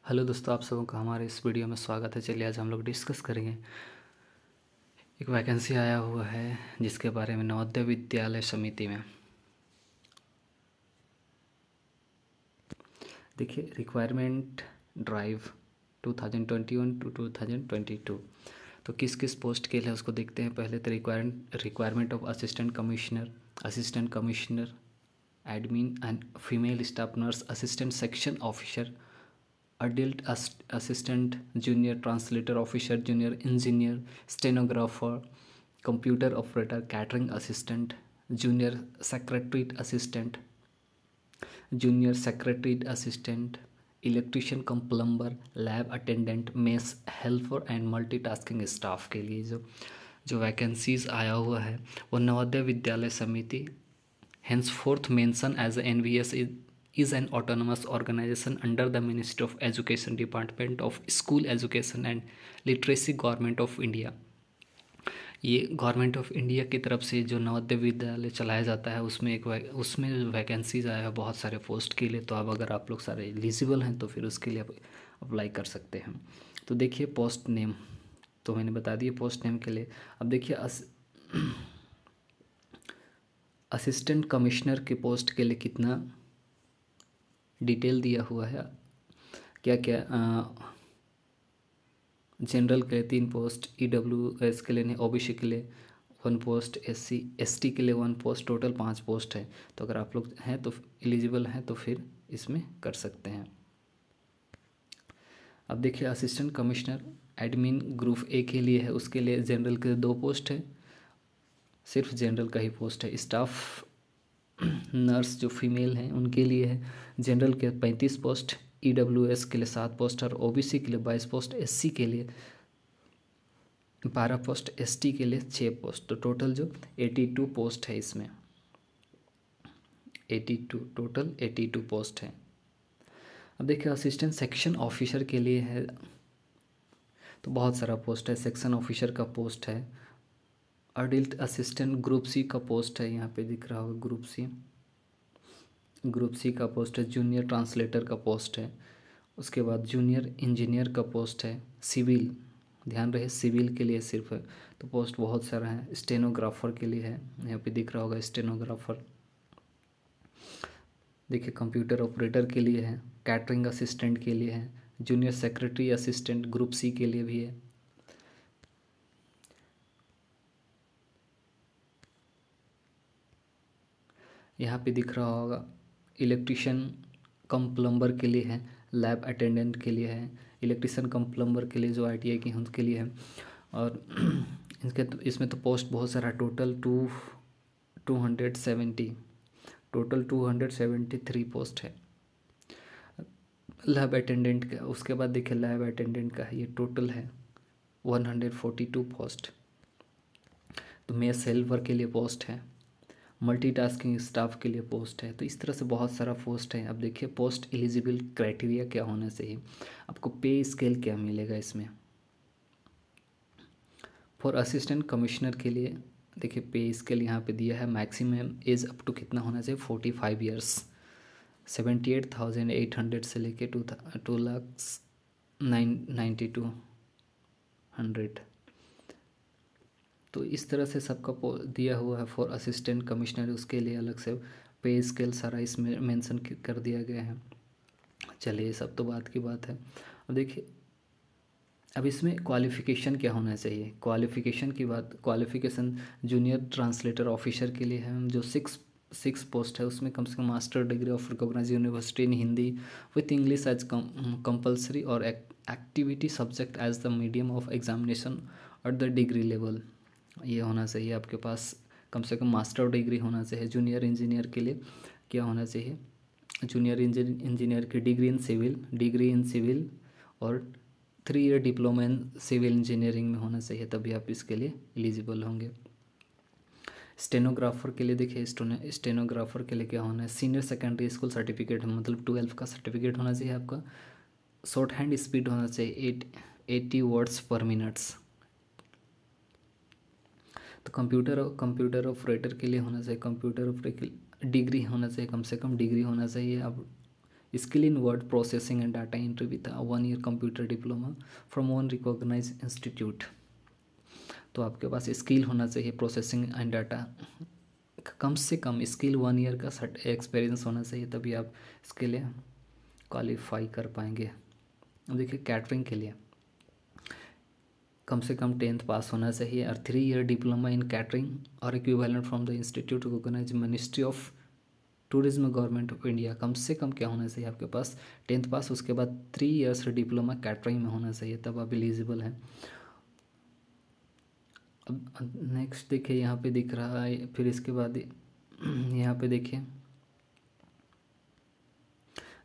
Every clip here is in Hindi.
हेलो दोस्तों, आप सबों का हमारे इस वीडियो में स्वागत है। चलिए आज हम लोग डिस्कस करेंगे एक वैकेंसी आया हुआ है जिसके बारे में नवोदय विद्यालय समिति में। देखिए, रिक्वायरमेंट ड्राइव 2021 टू 2022। तो किस किस पोस्ट के लिए उसको देखते हैं। पहले तो requirement of assistant commissioner, admin and female staff nurse, assistant section officer, adult assistant, junior translator officer, junior engineer, stenographer, computer operator, catering assistant, junior secretariat assistant, junior secretariat assistant, electrician come plumber, lab attendant, mess helper and multitasking staff के लिए जो जो वैकेंसीज आया हुआ है वो नवोदय विद्यालय समिति henceforth mentioned as the NVS is an autonomous organization under the Ministry of Education, Department of School Education and Literacy, Government of India। ये गवर्नमेंट ऑफ इंडिया की तरफ से जो नवोदय विद्यालय चलाया जाता है उसमें वैकेंसीज आया है बहुत सारे पोस्ट के लिए। तो अब अगर आप लोग सारे एलिजिबल हैं तो फिर उसके लिए आप अप्लाई कर सकते हैं। तो देखिए पोस्ट नेम तो मैंने बता दिए पोस्ट नेम के लिए। अब देखिए असिस्टेंट कमिश्नर के पोस्ट के लिए कितना डिटेल दिया हुआ है, क्या क्या। जनरल के लिए 3 पोस्ट, EWS के लिए नहीं, OBC के लिए 1 पोस्ट, SC ST के लिए 1 पोस्ट, टोटल 5 पोस्ट है। तो अगर आप लोग हैं तो एलिजिबल हैं तो फिर इसमें कर सकते हैं। अब देखिए assistant commissioner admin group A के लिए है, उसके लिए जनरल के 2 पोस्ट है, सिर्फ जनरल का ही पोस्ट है। स्टाफ नर्स जो फीमेल हैं उनके लिए है, जनरल के 35 पोस्ट, EWS के लिए 7 पोस्ट और OBC के लिए 22 पोस्ट, SC के लिए 12 पोस्ट, ST के लिए 6 पोस्ट। तो टोटल जो 82 पोस्ट है इसमें, 82 टोटल 82 पोस्ट है। अब देखिए असिस्टेंट सेक्शन ऑफिसर के लिए है तो बहुत सारा पोस्ट है। सेक्शन ऑफिसर का पोस्ट है, अडल्ट असिस्टेंट ग्रुप C का पोस्ट है, यहाँ पे दिख रहा होगा ग्रुप C का पोस्ट है। जूनियर ट्रांसलेटर का पोस्ट है, उसके बाद जूनियर इंजीनियर का पोस्ट है। सिविल, ध्यान रहे सिविल के लिए सिर्फ है, तो पोस्ट बहुत सारा है। स्टेनोग्राफर के लिए है, यहाँ पे दिख रहा होगा स्टेनोग्राफर। देखिए कंप्यूटर ऑपरेटर के लिए है, कैटरिंग असिस्टेंट के लिए है, junior secretary assistant group C के लिए भी है। यहाँ पे दिख रहा होगा इलेक्ट्रिशियन कम प्लम्बर के लिए है, लैब अटेंडेंट के लिए है, इलेक्ट्रिशियन कम प्लम्बर के लिए जो ITI की हैं उसके लिए है। और इसमें तो पोस्ट बहुत सारा, टोटल 273 पोस्ट है लैब अटेंडेंट का। उसके बाद देखिए लैब अटेंडेंट का ये टोटल है 142 पोस्ट। तो मेस हेल्पर के लिए पोस्ट है, मल्टीटास्किंग स्टाफ के लिए पोस्ट है। तो इस तरह से बहुत सारा पोस्ट है। अब देखिए पोस्ट एलिजिबल क्राइटेरिया क्या होना चाहिए, आपको पे स्केल क्या मिलेगा इसमें। फॉर असिस्टेंट कमिश्नर के लिए देखिए पे स्केल यहाँ पे दिया है। मैक्सिमम एज अप टू कितना होना चाहिए, 45 ईयर्स, 78,800 से लेके 2,92,100। तो इस तरह से सबका दिया हुआ है। फॉर असिस्टेंट कमिश्नर उसके लिए अलग से पे स्केल सारा इसमें मेंशन कर दिया गया है। चलिए सब तो बात की बात है। अब देखिए अब इसमें क्वालिफ़िकेशन क्या होना चाहिए। क्वालिफ़िकेशन की बात, क्वालिफ़िकेशन जूनियर ट्रांसलेटर ऑफिसर के लिए है जो 6 पोस्ट है, उसमें कम से कम master degree of recognised university in Hindi with English as compulsory और activity subject as the medium of examination at the degree level. ये होना चाहिए आपके पास, कम से कम मास्टर डिग्री होना चाहिए। जूनियर इंजीनियर के लिए क्या होना चाहिए, जूनियर इंजीनियर की डिग्री इन सिविल और 3 year diploma in civil engineering में होना चाहिए, तभी आप इसके लिए एलिजिबल होंगे। स्टेनोग्राफर के लिए देखिए स्टेनोग्राफर के लिए क्या होना है, सीनियर सेकेंडरी स्कूल सर्टिफिकेट, मतलब 12th का सर्टिफिकेट होना चाहिए आपका। शॉर्ट हैंड स्पीड होना चाहिए 80 वर्ड्स पर मिनट्स। तो कंप्यूटर ऑपरेटर के लिए होना चाहिए, कंप्यूटर ऑपरेटर डिग्री होना चाहिए, कम से कम डिग्री होना चाहिए। अब skill in word processing and data entry with 1 year computer diploma from one recognise institute. तो आपके पास स्किल होना चाहिए प्रोसेसिंग एंड डाटा, कम से कम स्किल 1 ईयर का एक्सपीरियंस होना चाहिए, तभी आप इसके लिए क्वालिफाई कर पाएंगे। अब देखिए कैटरिंग के लिए कम से कम 10th पास होना चाहिए और 3 ईयर डिप्लोमा इन कैटरिंग और equivalent from the institute recognise ministry of tourism government of India. कम से कम क्या होना चाहिए आपके पास 10th पास, उसके बाद 3 ईयर्स डिप्लोमा कैटरिंग में होना चाहिए, तब आप एलिजिबल हैं। अब नेक्स्ट देखिए यहाँ पे दिख रहा है, फिर इसके बाद यहाँ पे देखिए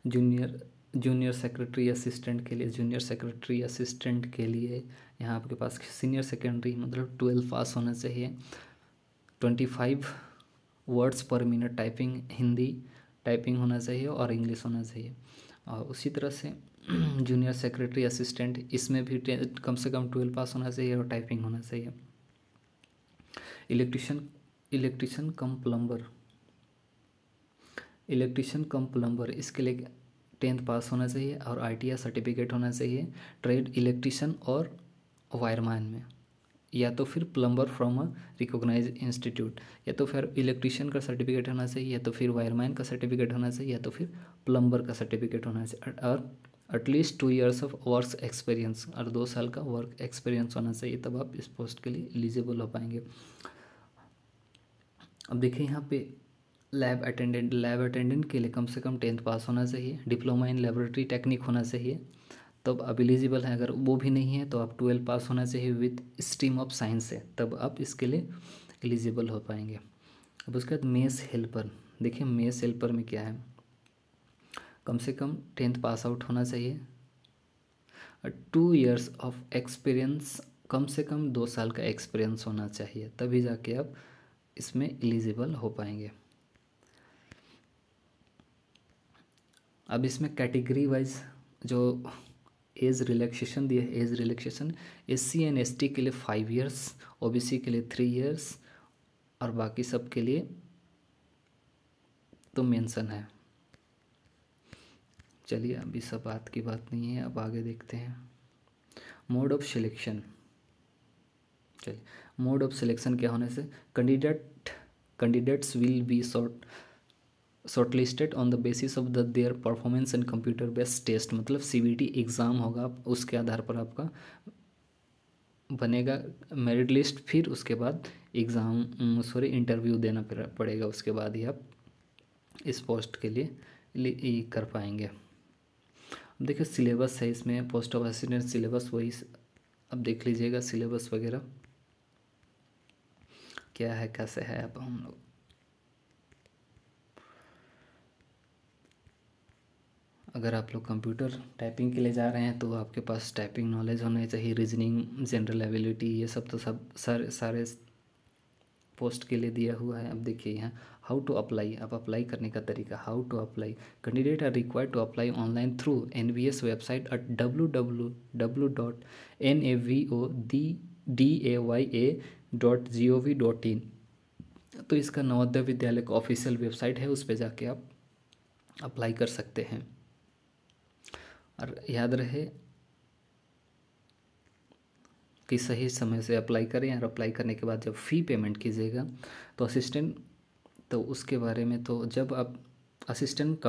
जूनियर सेक्रेटरी असिस्टेंट के लिए, जूनियर सेक्रेटरी असिस्टेंट के लिए यहाँ आपके पास सीनियर सेकेंडरी मतलब 12 पास होना चाहिए, 25 वर्ड्स पर मिनट टाइपिंग, हिंदी टाइपिंग होना चाहिए और इंग्लिश होना चाहिए। और उसी तरह से जूनियर सेक्रेटरी असिस्टेंट, इसमें भी कम से कम 12 पास होना चाहिए और टाइपिंग होना चाहिए। इलेक्ट्रिशियन कम प्लम्बर इसके लिए 10th पास होना चाहिए और ITI सर्टिफिकेट होना चाहिए ट्रेड इलेक्ट्रिशियन और वायरमैन में, या तो फिर plumber from a recognise institute, या तो फिर इलेक्ट्रिशियन का सर्टिफिकेट होना चाहिए, या तो फिर वायरमैन का सर्टिफिकेट होना चाहिए, या तो फिर प्लम्बर का सर्टिफिकेट होना चाहिए, और at least 2 years of work experience, और 2 साल का वर्क एक्सपीरियंस होना चाहिए, तब आप इस पोस्ट के लिए एलिजिबल हो पाएंगे। अब देखिए यहाँ पे लैब अटेंडेंट के लिए कम से कम 10th पास होना चाहिए, डिप्लोमा इन लेबोरेटरी टेक्निक होना चाहिए, तब आप एलिजिबल हैं। अगर वो भी नहीं है तो आप 12 पास होना चाहिए विथ स्ट्रीम ऑफ साइंस से, तब आप इसके लिए एलिजिबल हो पाएंगे। अब उसके बाद मेस हेल्पर, देखिए मेस हेल्पर में क्या है, कम से कम 10th पास आउट होना चाहिए, 2 ईयर्स ऑफ एक्सपीरियंस, कम से कम 2 साल का एक्सपीरियंस होना चाहिए, तभी जाके आप इसमें एलिजिबल हो पाएंगे। अब इसमें कैटेगरी वाइज जो एज रिलैक्सेशन दिया है, age relaxation SC and ST के लिए 5 ईयर्स, OBC के लिए 3 ईयर्स, और बाकी सब के लिए तो मेंशन है। चलिए अभी सब बात की बात नहीं है, अब आगे देखते हैं मोड ऑफ सिलेक्शन। चलिए मोड ऑफ सिलेक्शन क्या होने से, candidates will be shortlisted on the basis of their performance and computer based test, मतलब CBT एग्ज़ाम होगा, उसके आधार पर आपका बनेगा मेरिट लिस्ट, फिर उसके बाद इंटरव्यू देना पड़ेगा, उसके बाद ही आप इस पोस्ट के लिए कर पाएंगे। अब देखिए सिलेबस है इसमें, पोस्ट ऑफ असिस्टेंट सिलेबस वही, अब देख लीजिएगा सिलेबस वगैरह क्या है कैसे है। अब हम लोग अगर आप लोग कंप्यूटर टाइपिंग के लिए जा रहे हैं तो आपके पास टाइपिंग नॉलेज होना चाहिए, रीजनिंग, जनरल एबिलिटी, ये सब तो सब सारे पोस्ट के लिए दिया हुआ है। अब देखिए यहाँ हाउ टू अप्लाई, अब अप्लाई करने का तरीका, how to apply, candidate are required to apply online through NVS website at www.navodaya.gov.in। तो इसका नवोदय विद्यालय का ऑफिशियल वेबसाइट है, उस पर जाके आप अप्लाई कर सकते हैं। और याद रहे कि सही समय से अप्लाई करें, और अप्लाई करने के बाद जब फ़ी पेमेंट कीजिएगा तो तो उसके बारे में, तो जब आप असिस्टेंट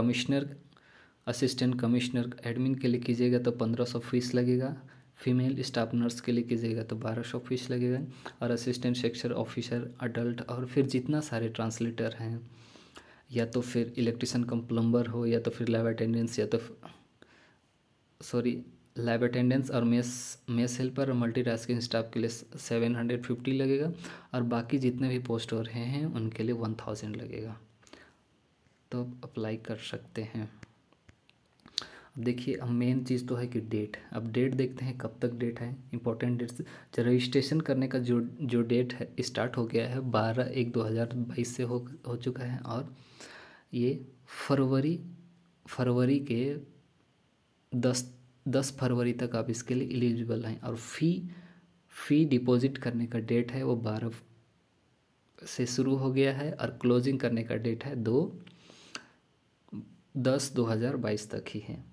कमिश्नर एडमिन के लिए कीजिएगा तो 1500 फीस लगेगा, फीमेल स्टाफ नर्स के लिए कीजिएगा तो 1200 फीस लगेगा, और असिस्टेंट सेक्शन ऑफिसर अडल्ट, और फिर जितना सारे ट्रांसलेटर हैं, या तो फिर इलेक्ट्रिशियन कम प्लम्बर हो, या तो फिर लैब अटेंडेंस, या तो लैब अटेंडेंस और मेस हेल्पर और मल्टीटास्किंग स्टाफ के लिए 750 लगेगा, और बाकी जितने भी पोस्ट हो रहे हैं उनके लिए 1000 लगेगा, तो आप अप्लाई कर सकते हैं। अब देखिए अब मेन चीज़ तो है कि डेट, अब डेट देखते हैं कब तक डेट है, इंपॉर्टेंट डेट्स। रजिस्ट्रेशन करने का जो डेट है स्टार्ट हो गया है 12/1/2022 से हो चुका है, और ये फरवरी के 10 फरवरी तक आप इसके लिए एलिजिबल हैं। और फ़ी डिपॉजिट करने का डेट है वो 12 से शुरू हो गया है, और क्लोजिंग करने का डेट है 2 10/2022 तक ही है।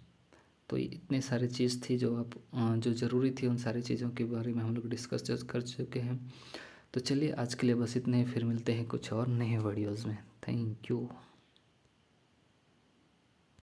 तो इतने सारे चीज़ थी जो ज़रूरी थी, उन सारी चीज़ों के बारे में हम लोग डिस्कस कर चुके हैं। तो चलिए आज के लिए बस इतने ही, फिर मिलते हैं कुछ और नए वीडियोज़ में। Thank you.